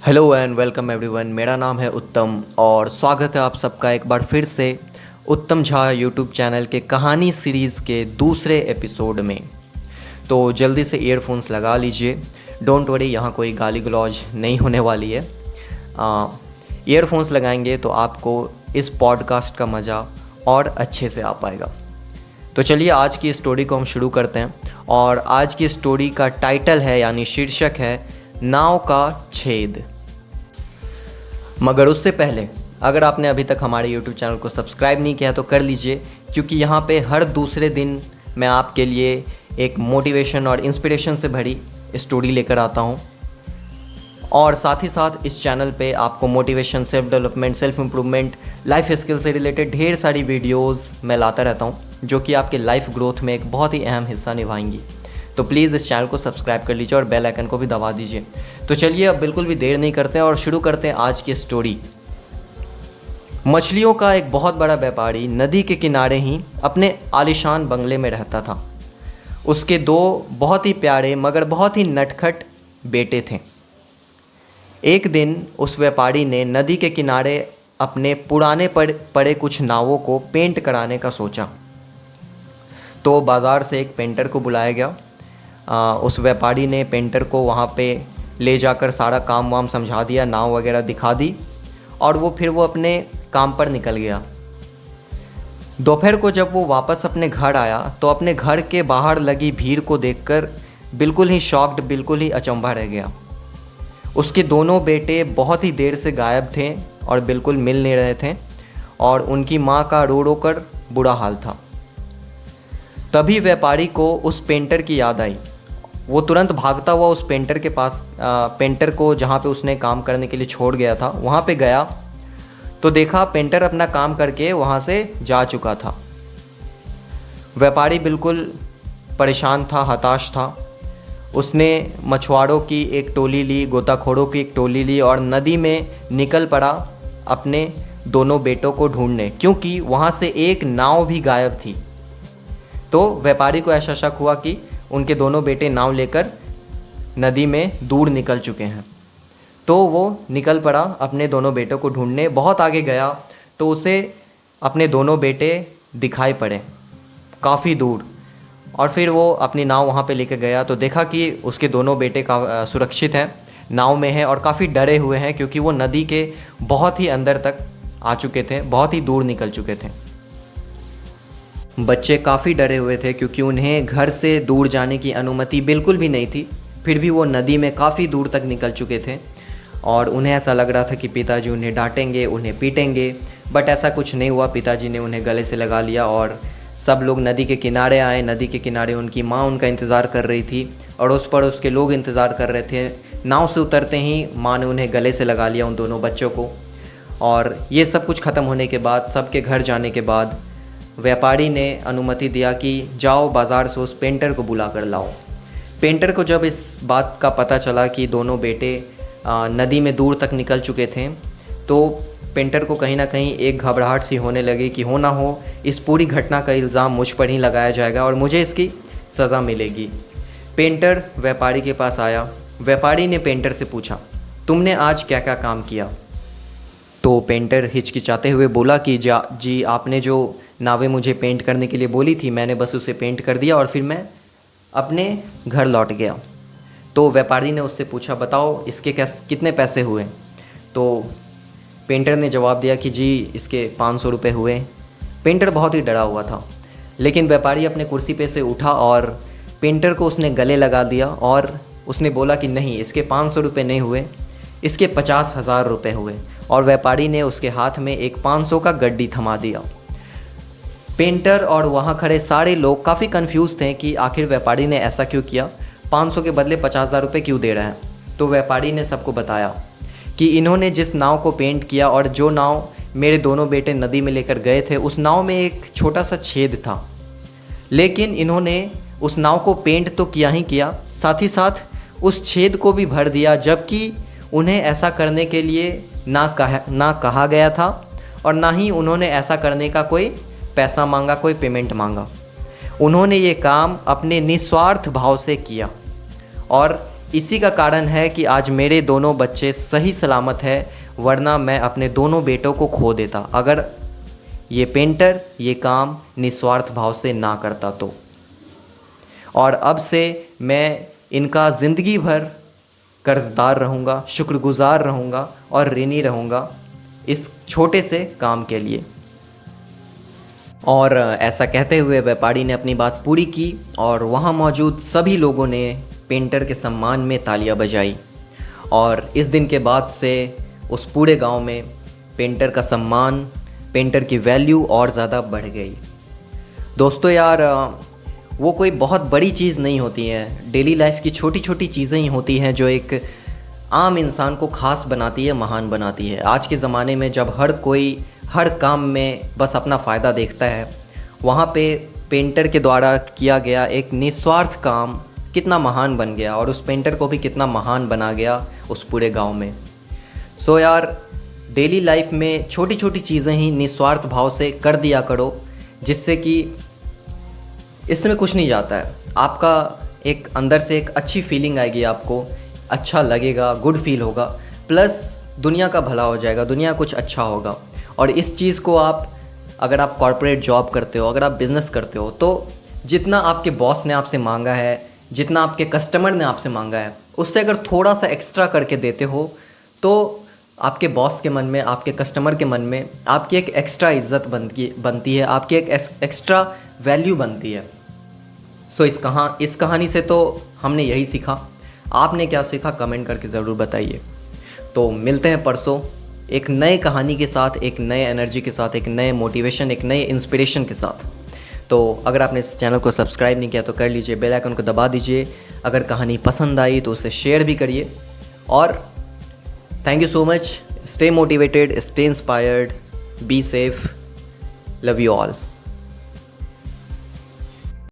Hello and welcome everyone. मेरा नाम है उत्तम और स्वागत है आप सबका एक बार फिर से उत्तम झा यूट्यूब चैनल के कहानी सीरीज़ के दूसरे एपिसोड में। तो जल्दी से ईयरफोन्स लगा लीजिए। डोंट वरी, यहाँ कोई गाली गलौज नहीं होने वाली है। ईयरफोन्स लगाएंगे तो आपको इस पॉडकास्ट का मज़ा और अच्छे से आ पाएगा। तो चलिए आज की स्टोरी को हम शुरू करते हैं। और आज की स्टोरी का टाइटल है यानी शीर्षक है नाव का छेद। मगर उससे पहले अगर आपने अभी तक हमारे YouTube चैनल को सब्सक्राइब नहीं किया तो कर लीजिए, क्योंकि यहाँ पे हर दूसरे दिन मैं आपके लिए एक मोटिवेशन और इंस्पिरेशन से भरी स्टोरी लेकर आता हूँ। और साथ ही साथ इस चैनल पे आपको motivation, self development, self improvement, life skill से रिलेटेड ढेर सारी वीडियोज़ मैं लाता रहता हूँ, जो कि आपके लाइफ ग्रोथ में एक बहुत ही अहम हिस्सा निभाएंगी। तो प्लीज़ इस चैनल को सब्सक्राइब कर लीजिए और बेल आइकन को भी दबा दीजिए। तो चलिए अब बिल्कुल भी देर नहीं करते हैं और शुरू करते हैं आज की स्टोरी। मछलियों का एक बहुत बड़ा व्यापारी नदी के किनारे ही अपने आलीशान बंगले में रहता था। उसके दो बहुत ही प्यारे मगर बहुत ही नटखट बेटे थे। एक दिन उस व्यापारी ने नदी के किनारे अपने पुराने पड़े कुछ नावों को पेंट कराने का सोचा। तो बाज़ार से एक पेंटर को बुलाया गया। उस व्यापारी ने पेंटर को वहाँ पे ले जाकर सारा काम वाम समझा दिया, नाव वगैरह दिखा दी और वो अपने काम पर निकल गया। दोपहर को जब वो वापस अपने घर आया तो अपने घर के बाहर लगी भीड़ को देखकर बिल्कुल ही शॉक्ड, बिल्कुल ही अचंभा रह गया। उसके दोनों बेटे बहुत ही देर से गायब थे और बिल्कुल मिल नहीं रहे थे और उनकी माँ का रो रो कर बुरा हाल था। तभी व्यापारी को उस पेंटर की याद आई। वो तुरंत भागता हुआ उस पेंटर के पास, पेंटर को जहाँ पे उसने काम करने के लिए छोड़ गया था वहाँ पे गया तो देखा पेंटर अपना काम करके वहाँ से जा चुका था। व्यापारी बिल्कुल परेशान था, हताश था। उसने मछुआरों की एक टोली ली, गोताखोरों की एक टोली ली और नदी में निकल पड़ा अपने दोनों बेटों को ढूंढने, क्योंकि वहाँ से एक नाव भी गायब थी। तो व्यापारी को ऐसा शक हुआ कि उनके दोनों बेटे नाव लेकर नदी में दूर निकल चुके हैं। तो वो निकल पड़ा अपने दोनों बेटों को ढूंढने। बहुत आगे गया तो उसे अपने दोनों बेटे दिखाई पड़े काफ़ी दूर। और फिर वो अपनी नाव वहाँ पे लेकर गया तो देखा कि उसके दोनों बेटे का सुरक्षित हैं, नाव में हैं और काफ़ी डरे हुए हैं, क्योंकि वो नदी के बहुत ही अंदर तक आ चुके थे, बहुत ही दूर निकल चुके थे। बच्चे काफ़ी डरे हुए थे क्योंकि उन्हें घर से दूर जाने की अनुमति बिल्कुल भी नहीं थी। फिर भी वो नदी में काफ़ी दूर तक निकल चुके थे और उन्हें ऐसा लग रहा था कि पिताजी उन्हें डांटेंगे, उन्हें पीटेंगे, बट ऐसा कुछ नहीं हुआ। पिताजी ने उन्हें गले से लगा लिया और सब लोग नदी के किनारे आए। नदी के किनारे उनकी माँ उनका इंतज़ार कर रही थी, अड़ोस पड़ोस के लोग इंतज़ार कर रहे थे। नाव से उतरते ही माँ ने उन्हें गले से लगा लिया, उन दोनों बच्चों को। और ये सब कुछ ख़त्म होने के बाद, सबके घर जाने के बाद, व्यापारी ने अनुमति दिया कि जाओ बाज़ार से उस पेंटर को बुला कर लाओ। पेंटर को जब इस बात का पता चला कि दोनों बेटे नदी में दूर तक निकल चुके थे, तो पेंटर को कहीं ना कहीं एक घबराहट सी होने लगी कि हो ना हो इस पूरी घटना का इल्ज़ाम मुझ पर ही लगाया जाएगा और मुझे इसकी सज़ा मिलेगी। पेंटर व्यापारी के पास आया। व्यापारी ने पेंटर से पूछा, तुमने आज क्या क्या काम किया? तो पेंटर हिचकिचाते हुए बोला कि जी आपने जो नावें मुझे पेंट करने के लिए बोली थी, मैंने बस उसे पेंट कर दिया और फिर मैं अपने घर लौट गया। तो व्यापारी ने उससे पूछा, बताओ इसके कितने पैसे हुए? तो पेंटर ने जवाब दिया कि जी इसके 500 रुपये हुए। पेंटर बहुत ही डरा हुआ था, लेकिन व्यापारी अपने कुर्सी पे से उठा और पेंटर को उसने गले लगा दिया और उसने बोला कि नहीं, इसके 500 रुपये नहीं हुए, इसके 50,000 रुपये हुए। और व्यापारी ने उसके हाथ में एक 500 का गड्डी थमा दिया। पेंटर और वहाँ खड़े सारे लोग काफ़ी कंफ्यूज थे कि आखिर व्यापारी ने ऐसा क्यों किया, 500 के बदले 50,000 रुपये क्यों दे रहा है। तो व्यापारी ने सबको बताया कि इन्होंने जिस नाव को पेंट किया और जो नाव मेरे दोनों बेटे नदी में लेकर गए थे, उस नाव में एक छोटा सा छेद था, लेकिन इन्होंने उस नाव को पेंट तो किया ही किया, साथ ही साथ उस छेद को भी भर दिया, जबकि उन्हें ऐसा करने के लिए ना कहा गया था और ना ही उन्होंने ऐसा करने का कोई पैसा मांगा, कोई पेमेंट मांगा। उन्होंने ये काम अपने निस्वार्थ भाव से किया और इसी का कारण है कि आज मेरे दोनों बच्चे सही सलामत है, वरना मैं अपने दोनों बेटों को खो देता अगर ये पेंटर ये काम निस्वार्थ भाव से ना करता तो। और अब से मैं इनका ज़िंदगी भर कर्ज़दार रहूँगा, शुक्रगुज़ार रहूँगा और ऋणी रहूँगा इस छोटे से काम के लिए। और ऐसा कहते हुए व्यापारी ने अपनी बात पूरी की और वहाँ मौजूद सभी लोगों ने पेंटर के सम्मान में तालियां बजाई। और इस दिन के बाद से उस पूरे गांव में पेंटर का सम्मान, पेंटर की वैल्यू और ज़्यादा बढ़ गई। दोस्तों यार, वो कोई बहुत बड़ी चीज़ नहीं होती है, डेली लाइफ की छोटी छोटी चीज़ें ही होती हैं जो एक आम इंसान को ख़ास बनाती है, महान बनाती है। आज के ज़माने में जब हर कोई हर काम में बस अपना फ़ायदा देखता है, वहाँ पे पेंटर के द्वारा किया गया एक निस्वार्थ काम कितना महान बन गया और उस पेंटर को भी कितना महान बना गया उस पूरे गांव में। सो यार, डेली लाइफ में छोटी छोटी चीज़ें ही निस्वार्थ भाव से कर दिया करो, जिससे कि इसमें कुछ नहीं जाता है। आपका एक अंदर से एक अच्छी फीलिंग आएगी, आपको अच्छा लगेगा, गुड फील होगा, प्लस दुनिया का भला हो जाएगा, दुनिया कुछ अच्छा होगा। और इस चीज़ को आप, अगर आप कॉर्पोरेट जॉब करते हो, अगर आप बिज़नेस करते हो, तो जितना आपके बॉस ने आपसे मांगा है, जितना आपके कस्टमर ने आपसे मांगा है, उससे अगर थोड़ा सा एक्स्ट्रा करके देते हो तो आपके बॉस के मन में, आपके कस्टमर के मन में आपकी एक एक्स्ट्रा इज़्ज़त बनती है, आपकी एक एक्स्ट्रा वैल्यू बनती है। सो इस कहानी से तो हमने यही सीखा। आपने क्या सीखा कमेंट करके ज़रूर बताइए। तो मिलते हैं परसों एक नए कहानी के साथ, एक नए एनर्जी के साथ, एक नए मोटिवेशन, एक नए इंस्पिरेशन के साथ। तो अगर आपने इस चैनल को सब्सक्राइब नहीं किया तो कर लीजिए, बेल आइकन को दबा दीजिए। अगर कहानी पसंद आई तो उसे शेयर भी करिए। और thank you so much. Stay motivated, stay inspired, be safe, love you all.